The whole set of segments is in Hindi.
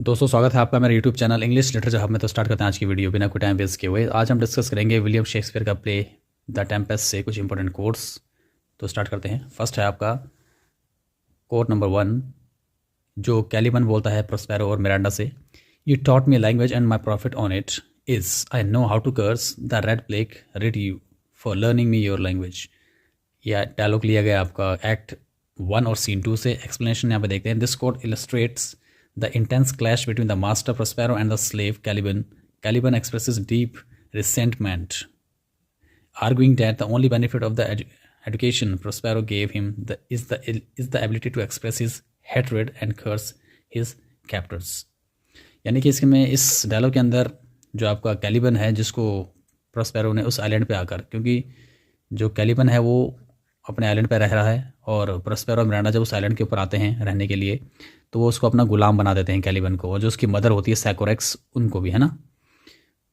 दोस्तों स्वागत है आपका मेरे YouTube channel English literature hub में। तो स्टार्ट करते हैं आज की वीडियो बिना कोई टाइम वेस्ट किए हुए। आज हम डिस्कस करेंगे विलियम शेक्सपियर का प्ले द टेम्पेस्ट से कुछ इंपॉर्टेंट कोट्स। तो स्टार्ट करते हैं। फर्स्ट है आपका कोट नंबर 1 जो कैलिबन बोलता है प्रोस्पेरो और मिरांडा से। You taught me language and my profit on it is I know how to curse the red plague rid you for learning me your language. यह डायलॉग लिया गया आपका एक्ट 1 और सीन 2 से। एक्सप्लेनेशन यहाँ पे देखते हैं। This quote illustrates the intense clash between the master Prospero and the slave Caliban. Caliban expresses deep resentment, arguing that the only benefit of the education Prospero gave him is the ability to express his hatred and curse his captors. यानी कि इसमें इस डायलॉग के अंदर जो आपका कैलिबन है जिसको प्रोस्पेरो ने उस आइलैंड पे आकर, क्योंकि जो कैलिबन है वो अपने आइलैंड पे रह रहा है और प्रोस्पेरो और मिरांडा जब उस आइलैंड के ऊपर आते हैं रहने के लिए तो वो उसको अपना गुलाम बना देते हैं कैलिबन को, और जो उसकी मदर होती है सैकोरेक्स उनको भी, है ना।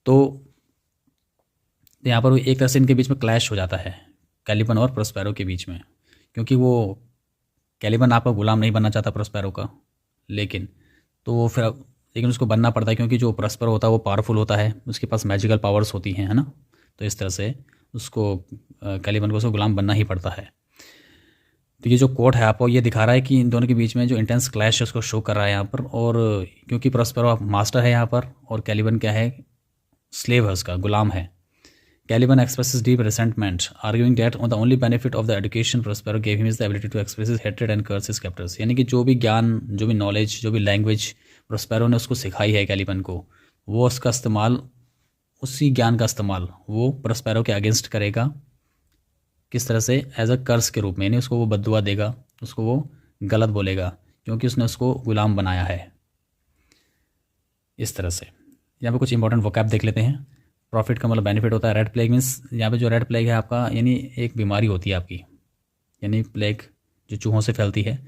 तो यहाँ पर एक तरह से इनके बीच में क्लैश हो जाता है कैलिबन और प्रोस्पेरो के बीच में, क्योंकि वो कैलिबन आपका गुलाम नहीं बनना चाहता प्रोस्पेरो का, लेकिन उसको बनना पड़ता है क्योंकि जो प्रोस्पेरो होता है वो पावरफुल होता है, उसके पास मैजिकल पावर्स होती हैं, है ना। तो इस तरह से उसको कैलिबन को उसको गुलाम बनना ही पड़ता है। तो ये जो कोट है आपको ये दिखा रहा है कि इन दोनों के बीच में जो इंटेंस क्लैश है उसको शो कर रहा है यहाँ पर। और क्योंकि प्रोस्पेरो मास्टर है यहाँ पर और कैलिबन क्या है, स्लेव है, उसका गुलाम है। Caliban expresses deep resentment arguing that the only benefit of the education Prospero gave him is the ability to express his hatred and curse his captors. यानी कि जो भी ज्ञान, जो भी नॉलेज, जो भी लैंग्वेज प्रोस्पेरो ने उसको सिखाई है कैलिबन को, वो उसका इस्तेमाल, उसी ज्ञान का इस्तेमाल वो प्रोस्पेरो के अगेंस्ट करेगा। किस तरह से? एज अ कर्स के रूप में, यानी उसको वो बद्दुआ देगा, उसको वो गलत बोलेगा क्योंकि उसने उसको गुलाम बनाया है। इस तरह से यहाँ पे कुछ इंपॉर्टेंट वोकैब देख लेते हैं। प्रॉफिट का मतलब बेनिफिट होता है। रेड प्लेग मीन्स यहाँ पे जो रेड प्लेग है आपका, यानी एक बीमारी होती है आपकी, यानी प्लेग जो चूहों से फैलती है।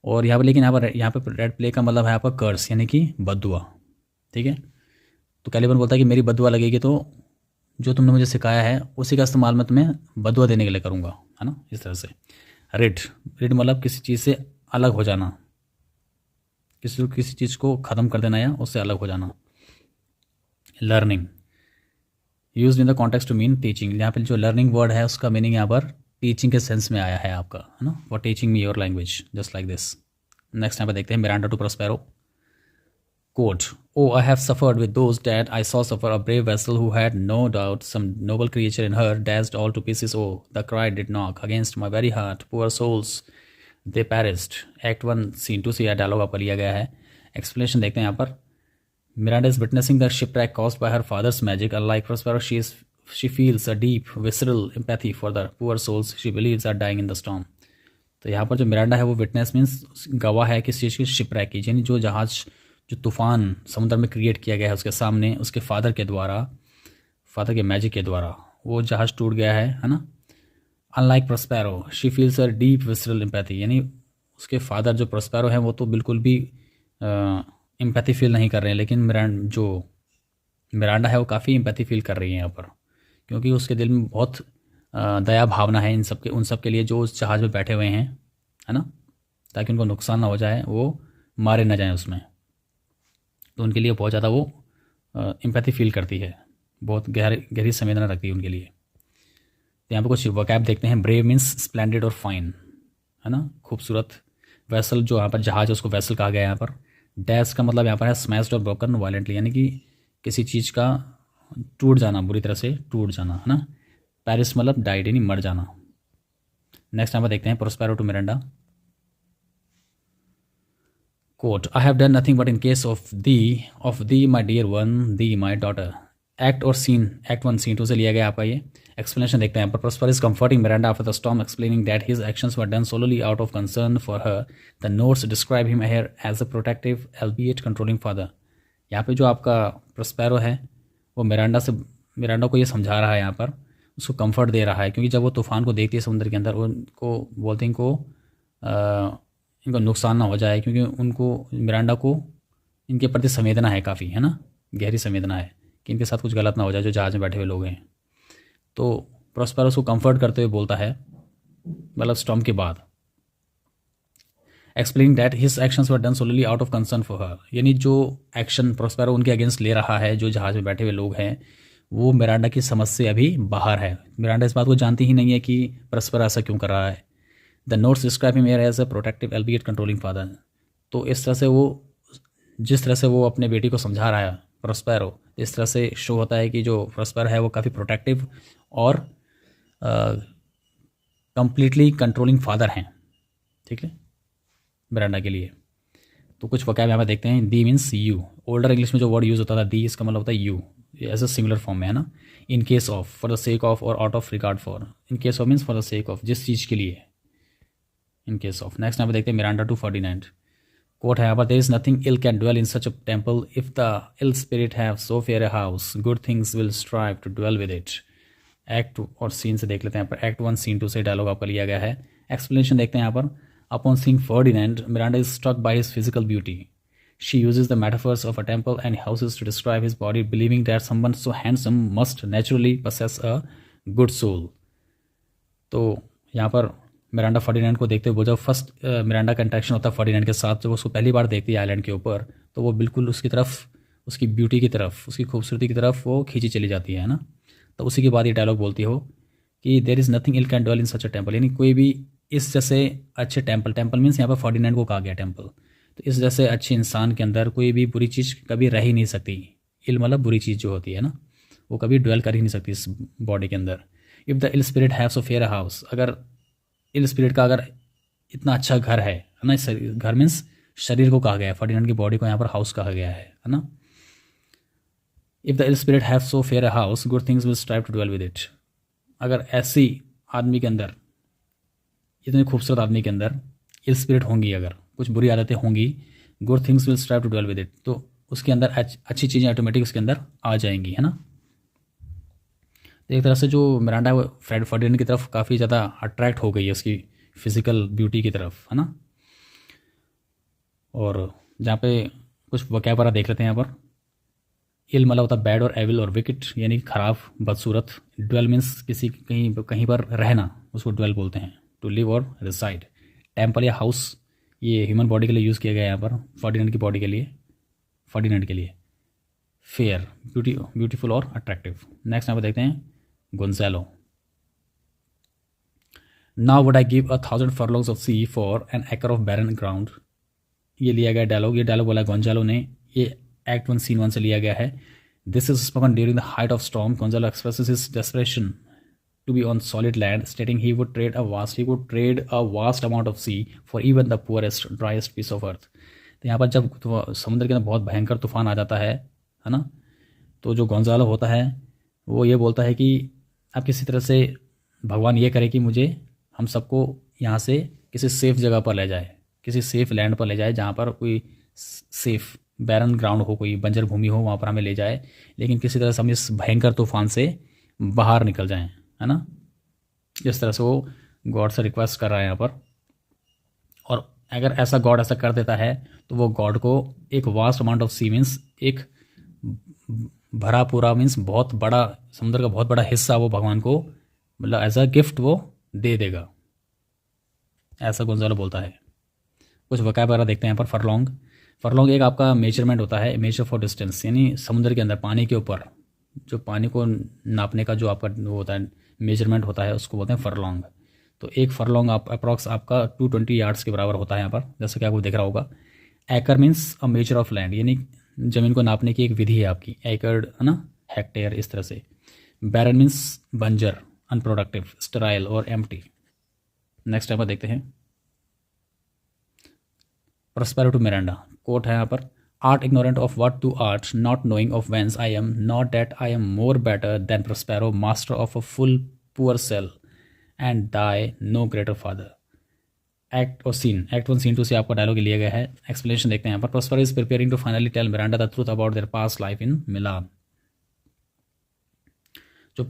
और यहाँ पर लेकिन यहाँ पर रेड प्लेग का मतलब है आपका कर्स, यानी कि बद्दुआ। ठीक है। तो कैलिबन बोलता है कि मेरी बद्दुआ लगेगी तो जो तुमने मुझे सिखाया है उसी का इस्तेमाल मैं तुम्हें बदुआ देने के लिए करूँगा, है ना। इस तरह से रिड मतलब किसी चीज़ से अलग हो जाना, किसी चीज़ को ख़त्म कर देना या उससे अलग हो जाना। Learning use in the context to mean teaching. यहाँ पर जो लर्निंग वर्ड है उसका मीनिंग यहाँ पर टीचिंग के सेंस में आया है आपका, है ना। For teaching me your language just like this. Next यहाँ पर देखते हैं Miranda to Prospero. Quote, oh, I have suffered with those that I saw suffer, a brave vessel who had no doubt some noble creature in her, dashed all to pieces. Oh, the cry did knock against my very heart. Poor souls, they perished. Act 1, Scene 2 से यह डायलॉग आपका लिया गया है। एक्सप्लेनेशन देखते हैं यहाँ पर। Miranda is witnessing the shipwreck caused by her father's magic. Unlike Prospero, she feels a deep, visceral empathy for the poor souls she believes are dying in the storm. तो यहाँ पर जो मिरांडा है वो विटनेस मीन्स गवाह है किस चीज़ की? शिपरैक की, यानी जो जहाज़ जो तूफ़ान समुद्र में क्रिएट किया गया है उसके सामने, उसके फादर के मैजिक के द्वारा वो जहाज़ टूट गया है ना। Unlike Prospero she feels a deep visceral empathy, यानी उसके फादर जो प्रोस्पेरो हैं वो तो बिल्कुल भी एम्पैथी फील नहीं कर रहे हैं, लेकिन मिरांडा है वो काफ़ी एम्पैथी फील कर रही है यहाँ पर, क्योंकि उसके दिल में बहुत दया भावना है उन सब के लिए जो उस जहाज़ में बैठे हुए हैं, है ना, ताकि उनको नुकसान ना हो जाए, वो मारे ना जाएँ उसमें। तो उनके लिए बहुत ज़्यादा वो एम्पैथी फील करती है, बहुत गहरी संवेदना रखती है उनके लिए। तो यहाँ पे कुछ वोकैब देखते हैं। ब्रेव मीन्स स्प्लेंडेड और फाइन, है ना, खूबसूरत। वेसल जो यहाँ पर जहाज है उसको वेसल कहा गया है यहाँ पर। डैश का मतलब यहाँ पर है स्मैश्ड और ब्रोकन वायलेंटली, यानी कि किसी चीज़ का टूट जाना, बुरी तरह से टूट जाना, है ना। पेरिस मतलब डाइड, यानी मर जाना। नेक्स्ट यहाँ पर देखते हैं Prospero to Miranda. Quote, I have done nothing but in case of thee, my dear one, thee, my daughter. Act 1 Scene 2 से लिया गया आपका ये। एक्सप्लेनेशन देखते हैं। Prosper is comforting Miranda after the storm, explaining that his actions were done solely out of concern for her. The notes describe him here as a protective, albeit controlling father. यहाँ पे जो आपका प्रोस्पेरो है वो मिरांडा को ये समझा रहा है, यहाँ पर उसको कंफर्ट दे रहा है, क्योंकि जब वो तूफ़ान को देखती है समुद्र के अंदर, उनको बोलते हैं इनको नुकसान ना हो जाए, क्योंकि उनको मिरांडा को इनके प्रति संवेदना है काफ़ी, है ना, गहरी संवेदना है कि इनके साथ कुछ गलत ना हो जाए जो जहाज़ में बैठे हुए लोग हैं। तो प्रोस्पेरो उसको कंफर्ट करते हुए बोलता है, मतलब स्टॉर्म के बाद। Explaining that his actions were done solely out of concern for her, यानी जो एक्शन प्रोस्पेरो उनके अगेंस्ट ले रहा है, जो जहाज में बैठे हुए लोग हैं, वो मिरांडा की समझ से अभी बाहर है। मिरांडा इस बात को जानती ही नहीं है कि प्रोस्पेरो ऐसा क्यों कर रहा है। The notes describe him as a protective albeit controlling father. तो इस तरह से वो, जिस तरह से वो अपने बेटी को समझा रहा है प्रोस्पेरो, इस तरह से शो होता है कि जो प्रोस्पेरो है वो काफ़ी प्रोटेक्टिव और कंप्लीटली कंट्रोलिंग फादर हैं, ठीक है, मिरांडा के लिए। तो कुछ वोकैब यहाँ पे देखते हैं। दी मीन्स यू, ओल्डर इंग्लिश में जो वर्ड यूज़ होता था दी, इसका मतलब होता है you, as a singular form में है ना। In case of, for the sake of और out of regard for. In case of means for the sake of, जिस चीज़ के लिए, इन केस ऑफ। नेक्स्ट यहाँ पे देखते हैं मिरांडा 249 कोट है यहाँ पर, there is nothing ill can dwell in such a temple if the ill spirit have so fair a house, good things will strive to dwell with it. Act और सीन से देख लेते हैं यहाँ पर। एक्ट 1 सीन 2 से डायलॉग आपका लिया गया है। एक्सप्लेनेशन देखते हैं यहाँ पर। Upon seeing Ferdinand, Miranda is struck by his physical beauty. She uses the metaphors of a temple and houses to describe his body, believing that someone so handsome must naturally possess a good soul. तो यहाँ पर मिरांडा फर्डिनेंड को देखते हुए, वो जब फर्स्ट मिरांडा का इंटरेक्शन होता है फर्डिनेंड के साथ, जब उसको पहली बार देखती है आइलैंड के ऊपर, तो वो बिल्कुल उसकी तरफ, उसकी ब्यूटी की तरफ, उसकी खूबसूरती की तरफ वो खींची चली जाती है ना। तो उसी के बाद ये डायलॉग बोलती हो कि there is nothing ill can dwell in such a temple, यानी कोई भी इस जैसे अच्छे टेम्पल, टेम्पल मीन्स यहाँ पर फर्डिनेंड को कहा गया टेम्पल, तो इस जैसे अच्छे इंसान के अंदर कोई भी बुरी चीज़ कभी रह ही नहीं सकती। इल मतलब बुरी चीज़ जो होती है ना, वो कभी ड्वेल कर ही नहीं सकती इस बॉडी के अंदर। If the ill spirit have so fair house, अगर इल स्पिरिट का अगर इतना अच्छा घर है ना, घर मीन्स शरीर को कहा गया है, फर्डिनेंड की बॉडी को यहाँ पर हाउस कहा गया है ना। If the ill spirit have so fair house, good things will strive to dwell with it. अगर ऐसी आदमी के अंदर, इतने खूबसूरत आदमी के अंदर इल स्पिरिट होंगी, अगर कुछ बुरी आदतें होंगी, good things will strive to dwell with it, तो उसके अंदर अच्छी चीज़ें ऑटोमेटिक उसके अंदर आ जाएंगी, है ना। तो एक तरह से जो मिरांडा है वो फर्डिनेंड की तरफ काफ़ी ज़्यादा अट्रैक्ट हो गई है, उसकी फिजिकल ब्यूटी की तरफ, है ना। और जहाँ पे कुछ वोकैबुलरी देख लेते हैं यहाँ पर। इल मतलब होता है बैड और एविल और विकेट, यानी खराब, बदसूरत। ड्वेल मीन्स किसी कहीं पर रहना, उसको ड्वेल बोलते हैं, टू लिव और रिसाइड। टेम्पल या हाउस ये ह्यूमन बॉडी के लिए यूज़ किया गया है यहाँ पर, फर्डिनेंड की बॉडी के लिए, फर्डिनेंड के लिए। फेयर, ब्यूटीफुल और अट्रैक्टिव। नेक्स्ट यहाँ पर देखते हैं Gonzalo. Now would I give 1,000 furlongs of sea for an acre of barren ground. ये लिया गया डायलॉग, ये डायलॉग बोला गोंजालो ने, ये एक्ट 1 सीन 1 से लिया गया है। This is spoken during the height of storm. Gonzalo expresses his desperation to be on solid land, stating he would trade a vast amount of sea for even the poorest, driest piece of earth. तो यहाँ पर जब समुद्र के अंदर बहुत भयंकर तूफान आ जाता है ना, तो जो गोंजालो होता है वो ये बोलता है कि आप किसी तरह से भगवान ये करे कि मुझे, हम सबको यहाँ से किसी सेफ जगह पर ले जाए, किसी सेफ लैंड पर ले जाए, जहाँ पर कोई सेफ बैरन ग्राउंड हो, कोई बंजर भूमि हो, वहाँ पर हमें ले जाए, लेकिन किसी तरह से हम इस भयंकर तूफान से बाहर निकल जाएं, है ना। जिस तरह से वो गॉड से रिक्वेस्ट कर रहा है यहाँ पर। और अगर ऐसा गॉड ऐसा कर देता है तो वो गॉड को एक vast amount of sea means एक भरा पूरा मीन्स बहुत बड़ा, समुद्र का बहुत बड़ा हिस्सा वो भगवान को मतलब एज अ गिफ्ट वो दे देगा, ऐसा गोंजालो बोलता है। कुछ वोकैबुलरी देखते हैं यहाँ पर। फरलॉन्ग, फरलॉन्ग एक आपका मेजरमेंट होता है, मेजर फॉर डिस्टेंस, यानी समुद्र के अंदर पानी के ऊपर जो पानी को नापने का जो आपका वो होता है, मेजरमेंट होता है, उसको बोलते हैं फरलॉन्ग। तो एक फरलॉन्ग अप्रॉक्स आपका 220 यार्ड्स के बराबर होता है यहाँ पर, जैसे कि आपको दिख रहा होगा। एकड़ means a measure of land, यानी ज़मीन को नापने की एक विधि है आपकी, एकड़, है ना, हेक्टेयर, इस तरह से। बैरन मीन्स बंजर, अनप्रोडक्टिव, स्टेराइल और एम्प्टी। नेक्स्ट यहाँ पर देखते हैं प्रोस्पेरो टू मिरांडा। कोट है यहाँ पर, Art ignorant of what to art, not knowing of whence I am, not that I am more better than Prospero, master of a full poor cell, and thy no greater father. Act और सीन, एक्ट 1 सीन 2 से आपका डायलॉग लिया गया है। एक्सप्लेनेशन देखते हैं यहाँ पर। Prospero is preparing to finally tell Miranda the truth about their past life in Milan. जो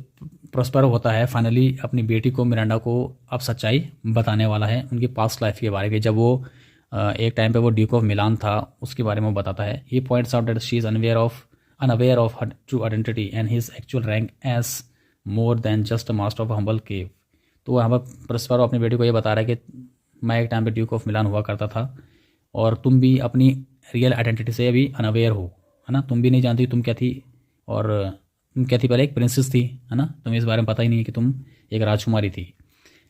प्रोस्पेरो होता है फाइनली अपनी बेटी को, मिरांडा को अब सच्चाई बताने वाला है उनकी पास्ट लाइफ के बारे में। जब वो एक टाइम पे वो ड्यूक ऑफ मिलान था, उसके बारे में बताता है। He points out that she is unaware of her true identity and his actual rank as more than just a master of humble cave. तो यहाँ पर प्रोस्पेरो अपनी बेटी को ये बता रहा है कि मैं एक टाइम पे ड्यूक ऑफ मिलान हुआ करता था, और तुम भी अपनी रियल आइडेंटिटी से अभी अनअवेयर हो, है ना। तुम भी नहीं जानती तुम क्या थी, और तुम क्या थी, पहले एक प्रिंसेस थी, है ना। तुम्हें इस बारे में पता ही नहीं है कि तुम एक राजकुमारी थी।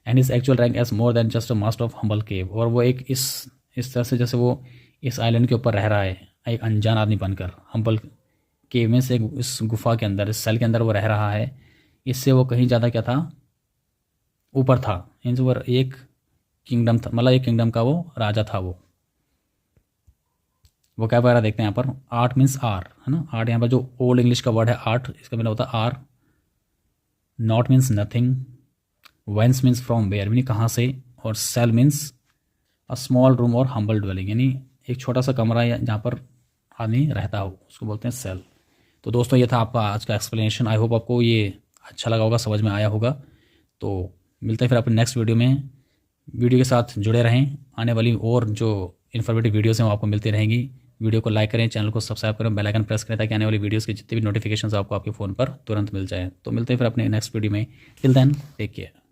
And his actual rank as more than just a master of humble cave, और वो एक इस तरह से जैसे वो इस आइलैंड के ऊपर रह रहा है एक अनजान आदमी बनकर, हम्बल केव में से इस गुफा के अंदर, इस सेल के अंदर वो रह रहा है। इससे वो कहीं ज़्यादा क्या था, ऊपर था। मीन्स वो एक किंगडम था, मतलब एक किंगडम का वो राजा था। वो क्या वगैरह देखते हैं यहाँ पर। आर्ट मीन्स आर, है ना। आर्ट यहाँ पर जो ओल्ड इंग्लिश का वर्ड है आर्ट, इसका मतलब होता है are. Naught means nothing. Whence means from where, यानी कहाँ से। और cell means a small room और हम्बल ड्वेलिंग, यानी एक छोटा सा कमरा या जहाँ पर आदमी रहता हो, उसको बोलते हैं सेल। तो दोस्तों ये था आपका आज का एक्सप्लेनेशन। आई होप आपको ये अच्छा लगा होगा, समझ में आया होगा। तो मिलते हैं फिर अपने नेक्स्ट वीडियो में। वीडियो के साथ जुड़े रहें, आने वाली और जो इन्फॉर्मेटिव वीडियोस हैं वो आपको मिलती रहेंगी। वीडियो को लाइक करें, चैनल को सब्सक्राइब करें, बेल आइकन प्रेस करें, ताकि आने वाली वीडियोस के जितने भी नोटिफिकेशंस आपको आपके फ़ोन पर तुरंत मिल जाएँ। तो मिलते हैं फिर अपने नेक्स्ट वीडियो में। Till then take care.